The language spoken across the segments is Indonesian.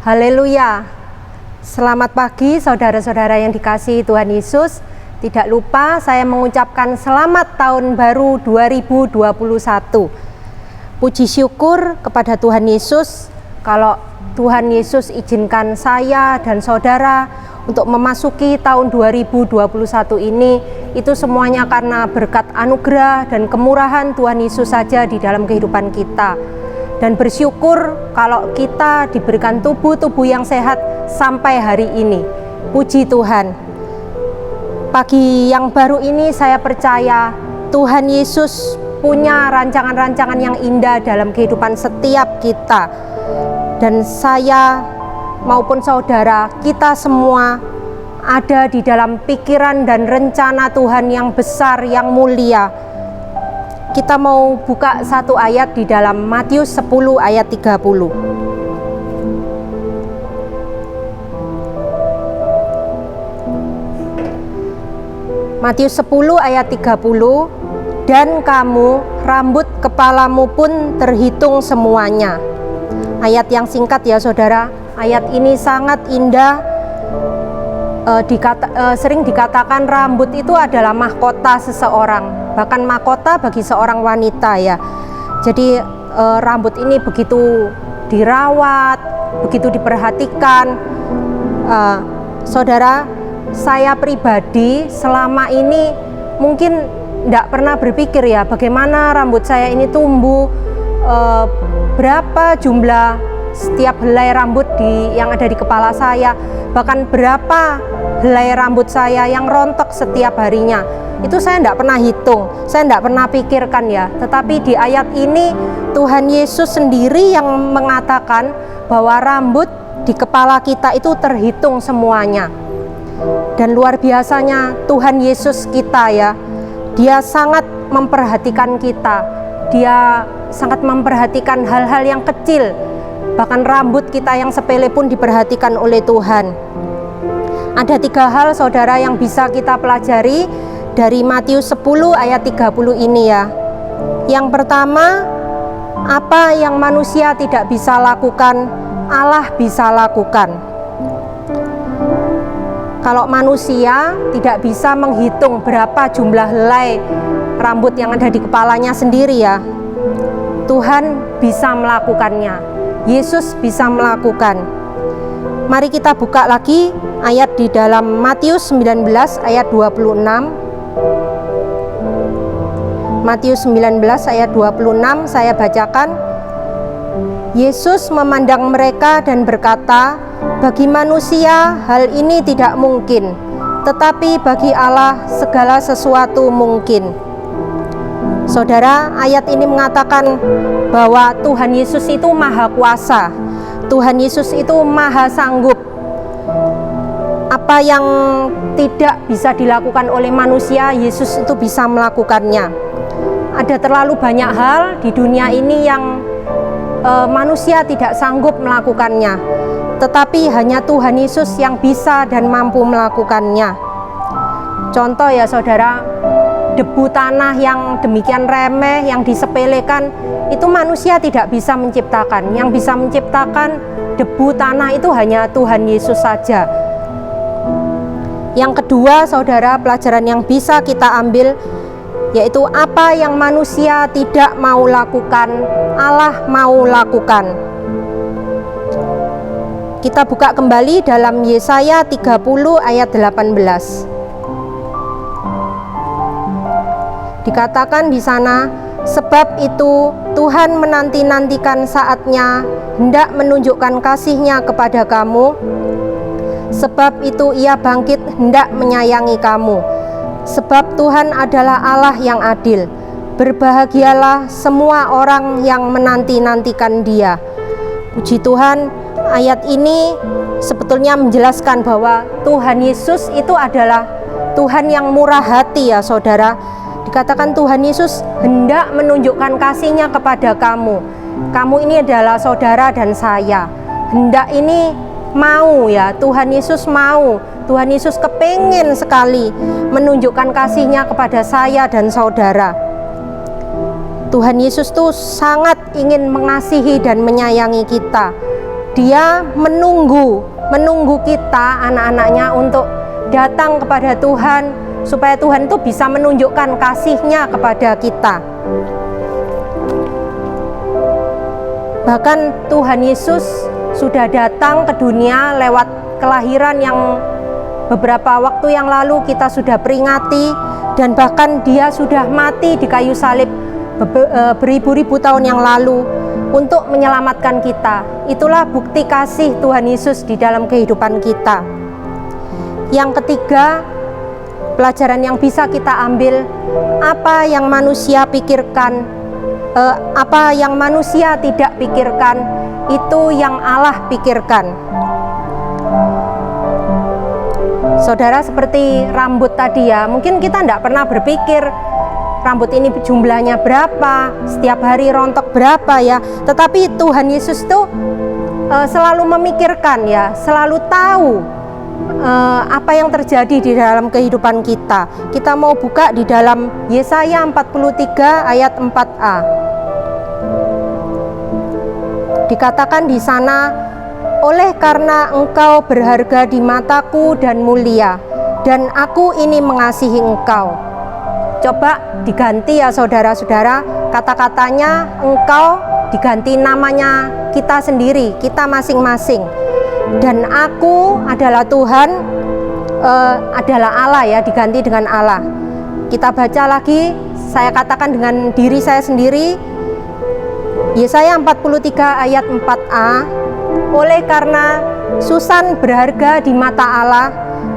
Haleluya. Selamat pagi saudara-saudara yang dikasihi Tuhan Yesus. Tidak lupa saya mengucapkan selamat tahun baru 2021. Puji syukur kepada Tuhan Yesus kalau Tuhan Yesus izinkan saya dan saudara untuk memasuki tahun 2021 ini, itu semuanya karena berkat anugerah dan kemurahan Tuhan Yesus saja di dalam kehidupan kita. Dan bersyukur kalau kita diberikan tubuh yang sehat sampai hari ini. Puji Tuhan. Pagi yang baru ini saya percaya Tuhan Yesus punya rancangan-rancangan yang indah dalam kehidupan setiap kita. Dan saya maupun saudara, kita semua ada di dalam pikiran dan rencana Tuhan yang besar, yang mulia. Kita mau buka satu ayat di dalam Matius 10 ayat 30. Matius 10 ayat 30, dan kamu, rambut kepalamu pun terhitung semuanya. Ayat yang singkat ya saudara, ayat ini sangat indah. Sering dikatakan rambut itu adalah mahkota seseorang, bahkan mahkota bagi seorang wanita ya. Jadi rambut ini begitu dirawat, begitu diperhatikan. Saudara, saya pribadi selama ini mungkin tidak pernah berpikir ya bagaimana rambut saya ini tumbuh, berapa jumlah setiap helai rambut yang ada di kepala saya, bahkan berapa helai rambut saya yang rontok setiap harinya. Itu saya tidak pernah hitung, saya tidak pernah pikirkan ya. Tetapi di ayat ini Tuhan Yesus sendiri yang mengatakan bahwa rambut di kepala kita itu terhitung semuanya. Dan luar biasanya Tuhan Yesus kita ya, Dia sangat memperhatikan kita. Dia sangat memperhatikan hal-hal yang kecil. Bahkan rambut kita yang sepele pun diperhatikan oleh Tuhan. Ada 3 hal saudara yang bisa kita pelajari dari Matius 10 ayat 30 ini ya. Yang pertama, apa yang manusia tidak bisa lakukan, Allah bisa lakukan. Kalau manusia tidak bisa menghitung berapa jumlah helai rambut yang ada di kepalanya sendiri ya, Tuhan bisa melakukannya. Yesus bisa melakukan. Mari kita buka lagi ayat di dalam Matius 19 ayat 26. Matius 19 ayat 26 saya bacakan. Yesus memandang mereka dan berkata, bagi manusia hal ini tidak mungkin, tetapi bagi Allah segala sesuatu mungkin. Saudara, ayat ini mengatakan bahwa Tuhan Yesus itu maha kuasa. Tuhan Yesus itu maha sanggup. Apa yang tidak bisa dilakukan oleh manusia, Yesus itu bisa melakukannya. Ada terlalu banyak hal di dunia ini yang manusia tidak sanggup melakukannya, tetapi hanya Tuhan Yesus yang bisa dan mampu melakukannya. Contoh ya saudara, debu tanah yang demikian remeh, yang disepelekan, itu manusia tidak bisa menciptakan. Yang bisa menciptakan debu tanah itu hanya Tuhan Yesus saja. Yang kedua saudara, pelajaran yang bisa kita ambil yaitu apa yang manusia tidak mau lakukan, Allah mau lakukan. Kita buka kembali dalam Yesaya 30 ayat 18. Dikatakan di sana, sebab itu Tuhan menanti-nantikan saatnya hendak menunjukkan kasih-Nya kepada kamu. Sebab itu Ia bangkit hendak menyayangi kamu. Sebab Tuhan adalah Allah yang adil. Berbahagialah semua orang yang menanti-nantikan Dia. Puji Tuhan, ayat ini sebetulnya menjelaskan bahwa Tuhan Yesus itu adalah Tuhan yang murah hati ya saudara. Dikatakan Tuhan Yesus hendak menunjukkan kasih-Nya kepada kamu. Kamu ini adalah saudara dan saya. Hendak ini mau ya, Tuhan Yesus mau. Tuhan Yesus kepingin sekali menunjukkan kasih-Nya kepada saya dan saudara. Tuhan Yesus tuh sangat ingin mengasihi dan menyayangi kita. Dia menunggu kita anak-anaknya untuk datang kepada Tuhan, supaya Tuhan itu bisa menunjukkan kasih-Nya kepada kita. Bahkan Tuhan Yesus sudah datang ke dunia lewat kelahiran yang beberapa waktu yang lalu kita sudah peringati, dan bahkan Dia sudah mati di kayu salib beribu-ribu tahun yang lalu untuk menyelamatkan kita. Itulah bukti kasih Tuhan Yesus di dalam kehidupan kita. Yang ketiga, pelajaran yang bisa kita ambil, apa yang manusia pikirkan, apa yang manusia tidak pikirkan, itu yang Allah pikirkan. Saudara, seperti rambut tadi ya, mungkin kita tidak pernah berpikir rambut ini jumlahnya berapa, setiap hari rontok berapa ya. Tetapi Tuhan Yesus tuh selalu memikirkan ya, selalu tahu apa yang terjadi di dalam kehidupan kita. Kita mau buka di dalam Yesaya 43 ayat 4a. Dikatakan di sana, oleh karena engkau berharga di mataku dan mulia, dan aku ini mengasihi engkau. Coba diganti ya saudara-saudara, kata-katanya engkau diganti namanya kita sendiri, kita masing-masing. Dan aku adalah Tuhan, adalah Allah ya, diganti dengan Allah. Kita baca lagi, saya katakan dengan diri saya sendiri, Yesaya 43 ayat 4a. Oleh karena Susan berharga di mata Allah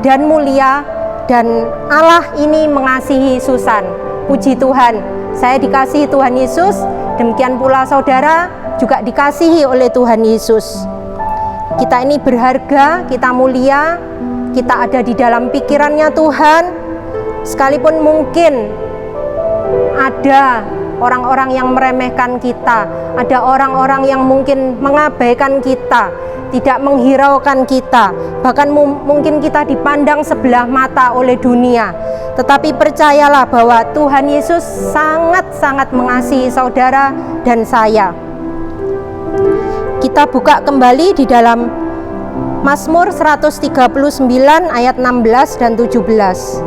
dan mulia, dan Allah ini mengasihi Susan. Puji Tuhan, saya dikasihi Tuhan Yesus, demikian pula saudara juga dikasihi oleh Tuhan Yesus. Kita ini berharga, kita mulia, kita ada di dalam pikirannya Tuhan. Sekalipun mungkin ada orang-orang yang meremehkan kita, ada orang-orang yang mungkin mengabaikan kita, tidak menghiraukan kita, bahkan mungkin kita dipandang sebelah mata oleh dunia. Tetapi percayalah bahwa Tuhan Yesus sangat-sangat mengasihi saudara dan saya. Kita buka kembali di dalam Mazmur 139 ayat 16 dan 17.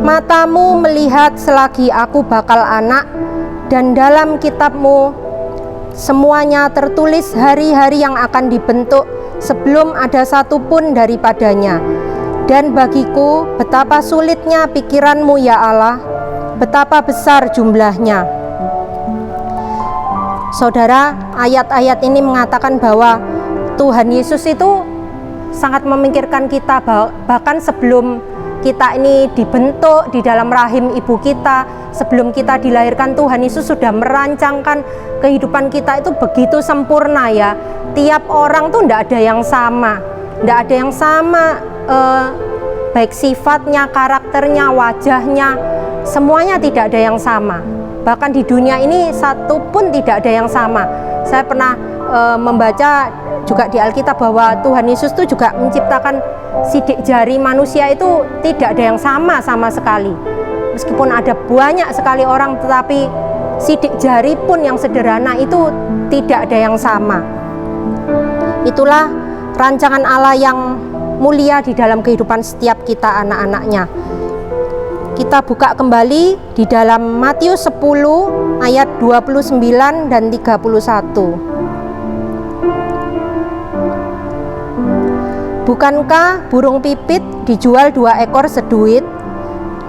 Matamu melihat selagi aku bakal anak, dan dalam kitabmu semuanya tertulis hari-hari yang akan dibentuk sebelum ada satu pun daripadanya. Dan bagiku betapa sulitnya pikiranmu ya Allah, betapa besar jumlahnya. Saudara, ayat-ayat ini mengatakan bahwa Tuhan Yesus itu sangat memikirkan kita, bahkan sebelum kita ini dibentuk di dalam rahim ibu kita, sebelum kita dilahirkan, Tuhan Yesus sudah merancangkan kehidupan kita itu begitu sempurna ya. Tiap orang tuh tidak ada yang sama, baik sifatnya, karakternya, wajahnya, semuanya tidak ada yang sama. Bahkan di dunia ini satu pun tidak ada yang sama. Saya pernah membaca juga di Alkitab bahwa Tuhan Yesus itu juga menciptakan sidik jari manusia itu tidak ada yang sama sekali. Meskipun ada banyak sekali orang, tetapi sidik jari pun yang sederhana itu tidak ada yang sama. Itulah rancangan Allah yang mulia di dalam kehidupan setiap kita anak-anaknya. Kita buka kembali di dalam Matius 10 ayat 29 dan 31. Bukankah burung pipit dijual 2 ekor seduit?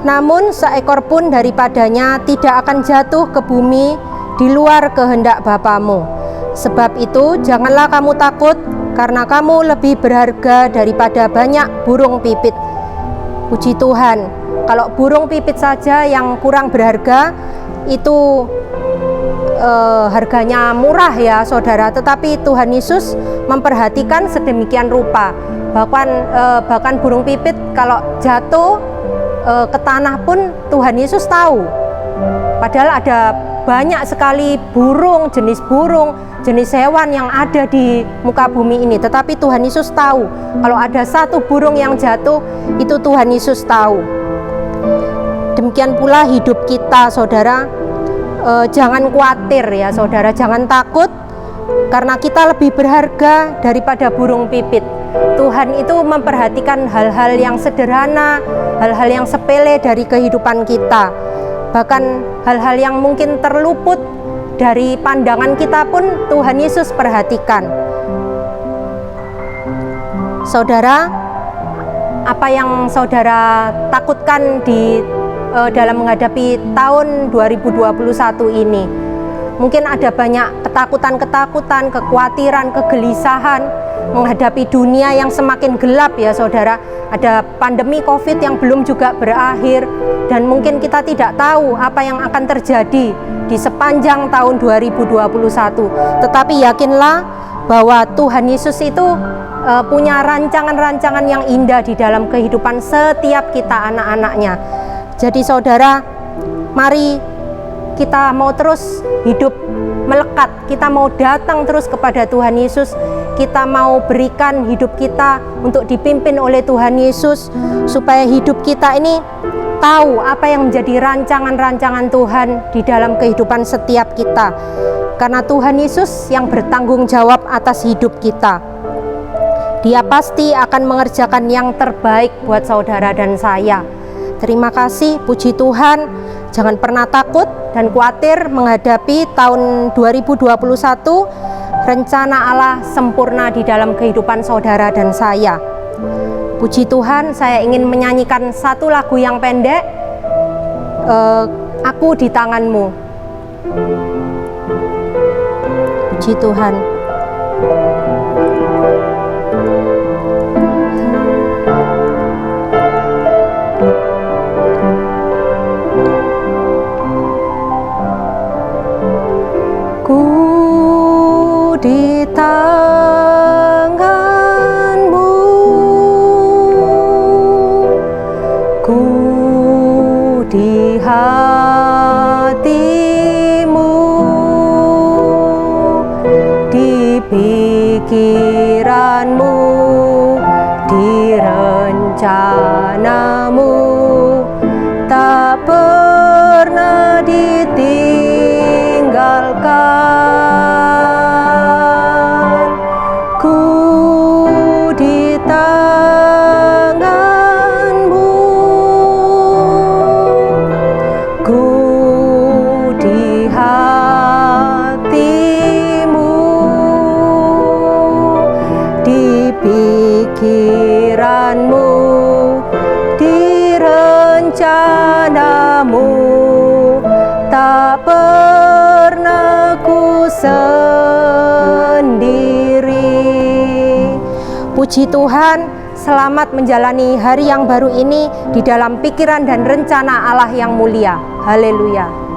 Namun seekor pun daripadanya tidak akan jatuh ke bumi di luar kehendak Bapamu. Sebab itu janganlah kamu takut, karena kamu lebih berharga daripada banyak burung pipit. Puji Tuhan, kalau burung pipit saja yang kurang berharga itu harganya murah ya saudara, tetapi Tuhan Yesus memperhatikan sedemikian rupa. Bahkan burung pipit kalau jatuh ke tanah pun Tuhan Yesus tahu. Padahal ada banyak sekali jenis hewan yang ada di muka bumi ini, tetapi Tuhan Yesus tahu kalau ada satu burung yang jatuh, itu Tuhan Yesus tahu. Demikian pula hidup kita saudara, jangan khawatir ya saudara, jangan takut, karena kita lebih berharga daripada burung pipit. Tuhan itu memperhatikan hal-hal yang sederhana, hal-hal yang sepele dari kehidupan kita. Bahkan hal-hal yang mungkin terluput dari pandangan kita pun Tuhan Yesus perhatikan. Saudara, apa yang saudara takutkan dalam menghadapi tahun 2021 ini? Mungkin ada banyak ketakutan-ketakutan, kekhawatiran, kegelisahan menghadapi dunia yang semakin gelap ya saudara. Ada pandemi COVID yang belum juga berakhir, dan mungkin kita tidak tahu apa yang akan terjadi di sepanjang tahun 2021. Tetapi yakinlah bahwa Tuhan Yesus itu punya rancangan-rancangan yang indah di dalam kehidupan setiap kita anak-anaknya. Jadi saudara, mari kita mau terus hidup melekat, kita mau datang terus kepada Tuhan Yesus, kita mau berikan hidup kita untuk dipimpin oleh Tuhan Yesus, supaya hidup kita ini tahu apa yang menjadi rancangan-rancangan Tuhan di dalam kehidupan setiap kita, karena Tuhan Yesus yang bertanggung jawab atas hidup kita. Dia pasti akan mengerjakan yang terbaik buat saudara dan saya. Terima kasih, puji Tuhan. Jangan pernah takut dan khawatir menghadapi tahun 2021. Rencana Allah sempurna di dalam kehidupan saudara dan saya. Puji Tuhan, saya ingin menyanyikan satu lagu yang pendek, Aku di Tanganmu. Puji Tuhan. Di tanganmu, ku di hatimu, di pikiranmu, di rencanamu, tak pernah ditinggalkan. Pikiranmu, di rencanamu, tak pernah ku sendiri. Puji Tuhan, selamat menjalani hari yang baru ini di dalam pikiran dan rencana Allah yang mulia. Haleluya.